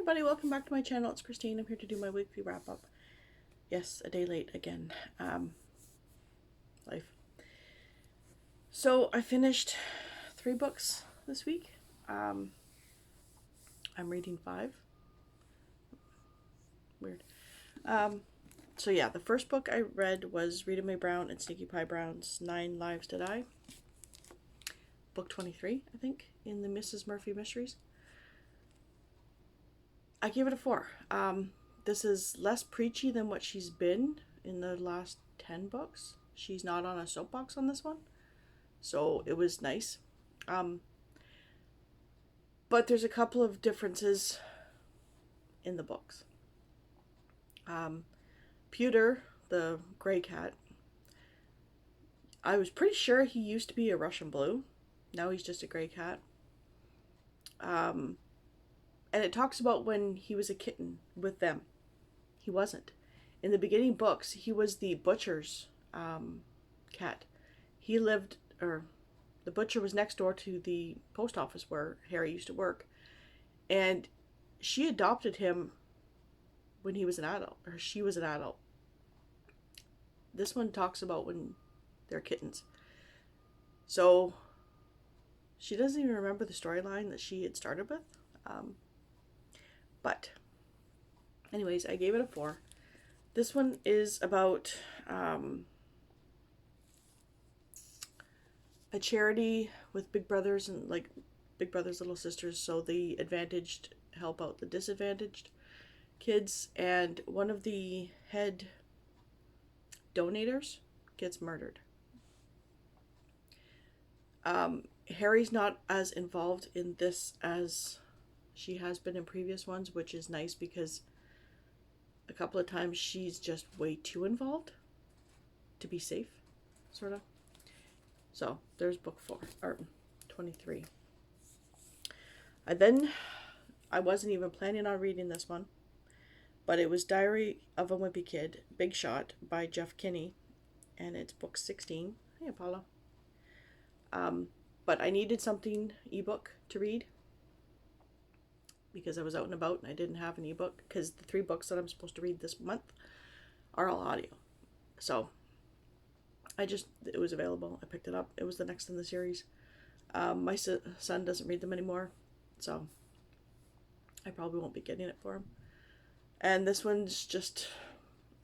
everybody, welcome back to my channel. It's Christine. I'm here to do my weekly wrap up. Yes, a day late again. Life. So I finished 3 books this week. I'm reading 5. Weird. So yeah, the first book I read was Rita Mae Brown and Sneaky Pie Brown's 9 Lives to Die. Book 23, I think, in the Mrs. Murphy Mysteries. I gave it a 4. This is less preachy than what she's been in the last 10 books. She's not on a soapbox on this one, so it was nice. But there's a couple of differences in the books. Pewter, the gray cat, I was pretty sure he used to be a Russian blue. Now he's just a gray cat. And it talks about when he was a kitten with them. He wasn't. In the beginning books, he was the butcher's cat. He lived, or the butcher was next door to the post office where Harry used to work. And she adopted him when he was an adult, or she was an adult. This one talks about when they're kittens. So she doesn't even remember the storyline that she had started with. But anyways, I gave it a 4. This one is about a charity with big brothers and like big brothers, little sisters. So the advantaged help out the disadvantaged kids, and one of the head donators gets murdered. Harry's not as involved in this as she has been in previous ones, which is nice because a couple of times she's just way too involved to be safe, sort of. So there's book 4, or 23. I wasn't even planning on reading this one, but it was Diary of a Wimpy Kid, Big Shot by Jeff Kinney, and it's book 16. Hey, Apollo. But I needed something ebook to read because I was out and about and I didn't have an ebook, because the 3 books that I'm supposed to read this month are all audio. So it was available. I picked it up. It was the next in the series. My son doesn't read them anymore, so I probably won't be getting it for him. And this one's just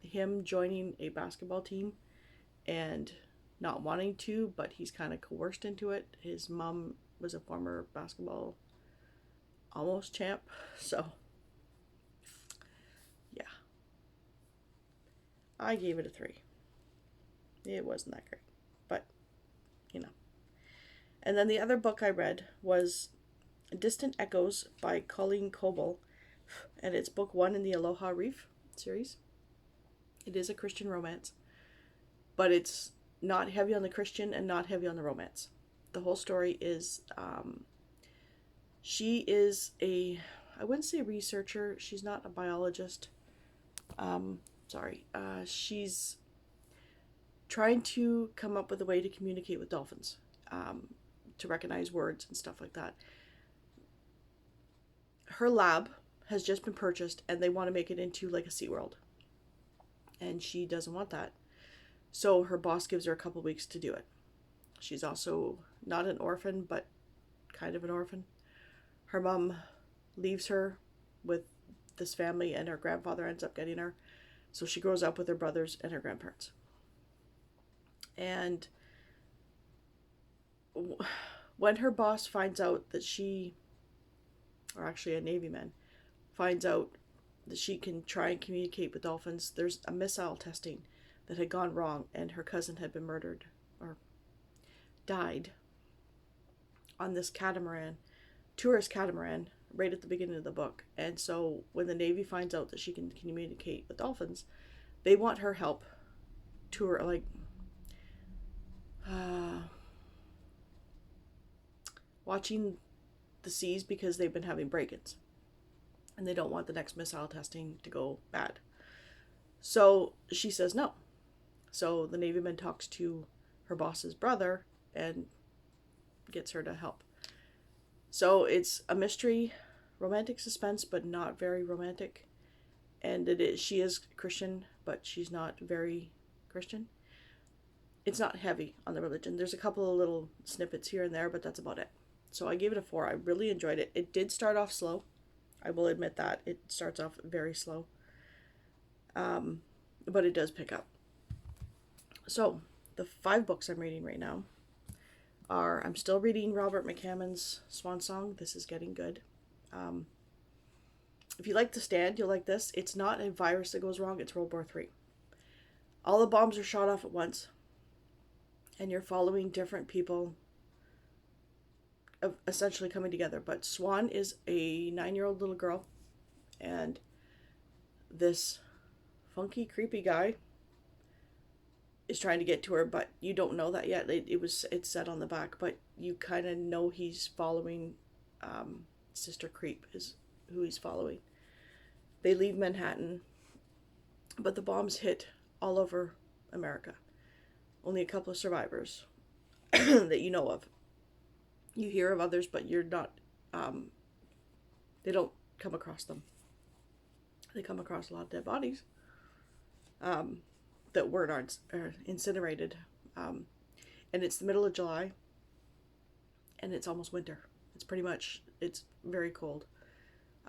him joining a basketball team and not wanting to, but he's kind of coerced into it. His mom was a former basketball almost champ, so yeah. I gave it a 3. It wasn't that great, but you know. And then the other book I read was Distant Echoes by Colleen Coble, and it's book 1 in the Aloha Reef series. It is a Christian romance, but it's not heavy on the Christian and not heavy on the romance. The whole story is she is I wouldn't say researcher. She's not a biologist. She's trying to come up with a way to communicate with dolphins, to recognize words and stuff like that. Her lab has just been purchased and they want to make it into like a SeaWorld. And she doesn't want that. So her boss gives her a couple weeks to do it. She's also not an orphan, but kind of an orphan. Her mom leaves her with this family and her grandfather ends up getting her. So she grows up with her brothers and her grandparents. And when her boss finds out that or actually a Navy man, finds out that she can try and communicate with dolphins, there's a missile testing that had gone wrong and her cousin had been murdered or died on this catamaran, tourist catamaran, right at the beginning of the book. And so when the Navy finds out that she can communicate with dolphins, they want her help tour, like watching the seas, because they've been having break-ins and they don't want the next missile testing to go bad. So she says no. So the Navy man talks to her boss's brother and gets her to help. So it's a mystery romantic suspense, but not very romantic. And she is Christian, but she's not very Christian. It's not heavy on the religion. There's a couple of little snippets here and there, but that's about it. So I gave it a 4. I really enjoyed it. It did start off slow. I will admit that. It starts off very slow. But it does pick up. So, the 5 books I'm reading right now are, I'm still reading Robert McCammon's Swan Song. This is getting good. If you like The Stand, you'll like this. It's not a virus that goes wrong, it's World War III. All the bombs are shot off at once, and you're following different people essentially coming together. But Swan is a 9-year-old little girl, and this funky, creepy guy is trying to get to her, but you don't know that yet. It's said on the back, but you kind of know he's following. Sister Creep is who he's following. They leave Manhattan, but the bombs hit all over America. Only a couple of survivors that you know of. You hear of others, but you're not. They don't come across them. They come across a lot of dead bodies that were incinerated. And it's the middle of July, and it's almost winter. It's very cold.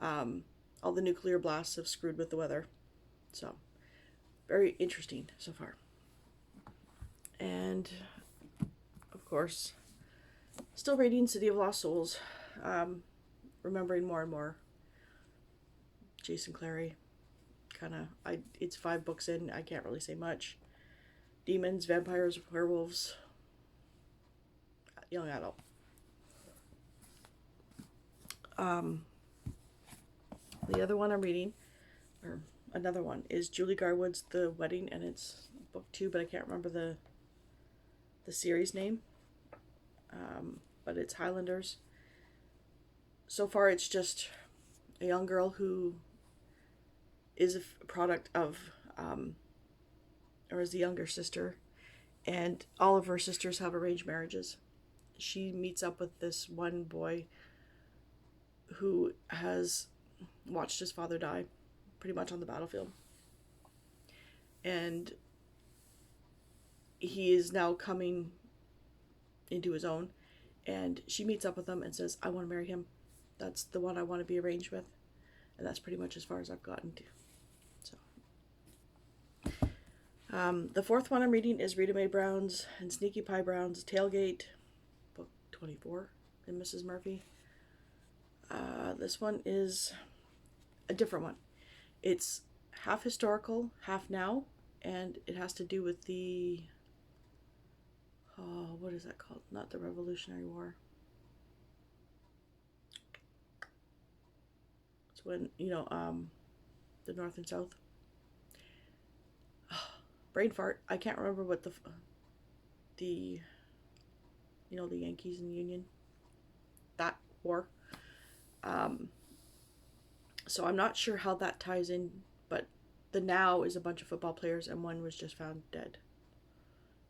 All the nuclear blasts have screwed with the weather. So, very interesting so far. And, of course, still reading City of Lost Souls. Remembering more and more Jason Clary. It's 5 books in. I can't really say much. Demons, vampires, werewolves. Young adult. The other one I'm reading, or another one, is Julie Garwood's The Wedding, and it's book 2, but I can't remember the series name. But it's Highlanders. So far, it's just a young girl who is a product of, or is the younger sister, and all of her sisters have arranged marriages. She meets up with this one boy who has watched his father die pretty much on the battlefield. And he is now coming into his own, and she meets up with him and says, I want to marry him. That's the one I want to be arranged with. And that's pretty much as far as I've gotten to. So, the 4th one I'm reading is Rita Mae Brown's and Sneaky Pie Brown's Tailgate, book 24, and Mrs. Murphy. This one is a different one. It's half historical, half now, and it has to do with the, what is that called? Not the Revolutionary War. It's when, the North and South. Brain fart. I can't remember what the Yankees and Union, that war. So I'm not sure how that ties in, but the now is a bunch of football players, and one was just found dead.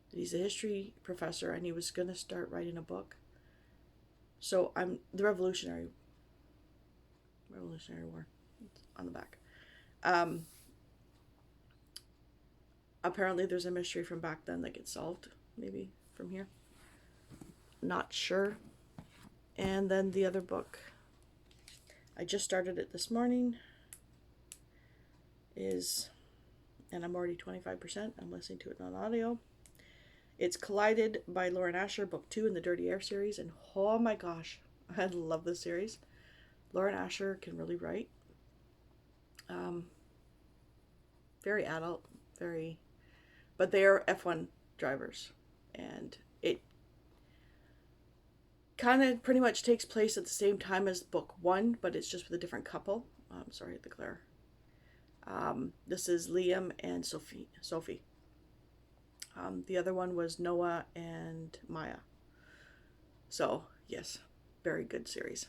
He's a history professor, and he was going to start writing a book. So the Revolutionary War, it's on the back. Apparently there's a mystery from back then that gets solved, maybe from here. Not sure. And then the other book, I just started it this morning, and I'm already 25%, I'm listening to it on audio. It's Collided by Lauren Asher, book 2 in the Dirty Air series, and oh my gosh, I love this series. Lauren Asher can really write. Very adult, but they are F1 drivers, and it kind of pretty much takes place at the same time as book 1, but it's just with a different couple. Sorry, the Claire. This is Liam and Sophie. The other one was Noah and Maya. So, yes, very good series.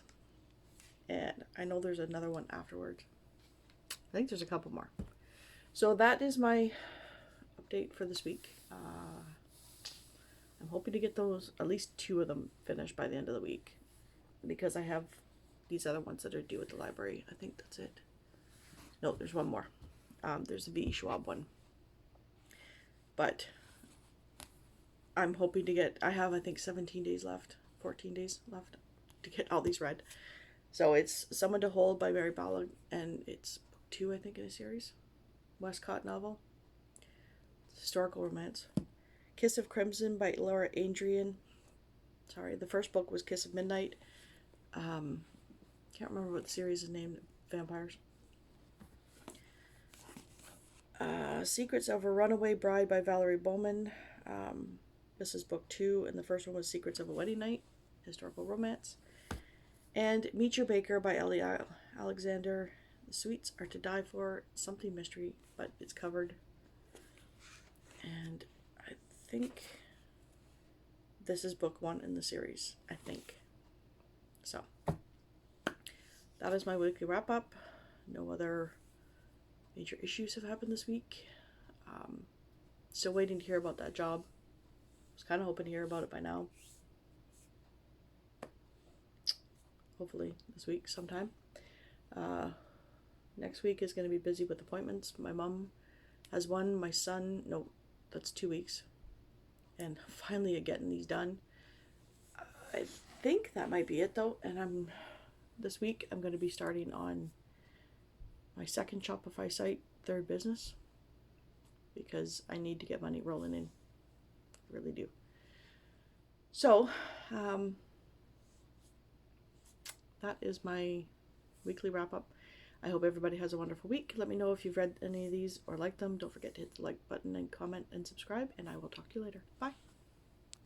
And I know there's another one afterwards. I think there's a couple more. So that is my update for this week. I'm hoping to get those, at least 2 of them, finished by the end of the week, because I have these other ones that are due at the library. I think that's it. No, there's one more. There's the V.E. Schwab one. But I'm hoping to get, I have, I think, 17 days left, 14 days left to get all these read. So it's Someone to Hold by Mary Ballard, and it's book 2, I think, in a series. Westcott novel. It's historical romance. Kiss of Crimson by Laura Adrian. Sorry, the first book was Kiss of Midnight. Can't remember what the series is named. Vampires. Secrets of a Runaway Bride by Valerie Bowman. This is book 2, and the first one was Secrets of a Wedding Night, historical romance. And Meet Your Baker by Ellie Alexander. The sweets are to die for. Something mystery, but it's covered. And I think this is book 1 in the series, I think. So, that is my weekly wrap up. No other major issues have happened this week. Still waiting to hear about that job. Was kind of hoping to hear about it by now. Hopefully this week sometime. Next week is going to be busy with appointments. My mom has one. My son, no, that's 2 weeks. And finally getting these done. I think that might be it though. And this week I'm going to be starting on my second Shopify site, third business. Because I need to get money rolling in. I really do. So, that is my weekly wrap up. I hope everybody has a wonderful week. Let me know if you've read any of these or liked them. Don't forget to hit the like button and comment and subscribe, and I will talk to you later. Bye.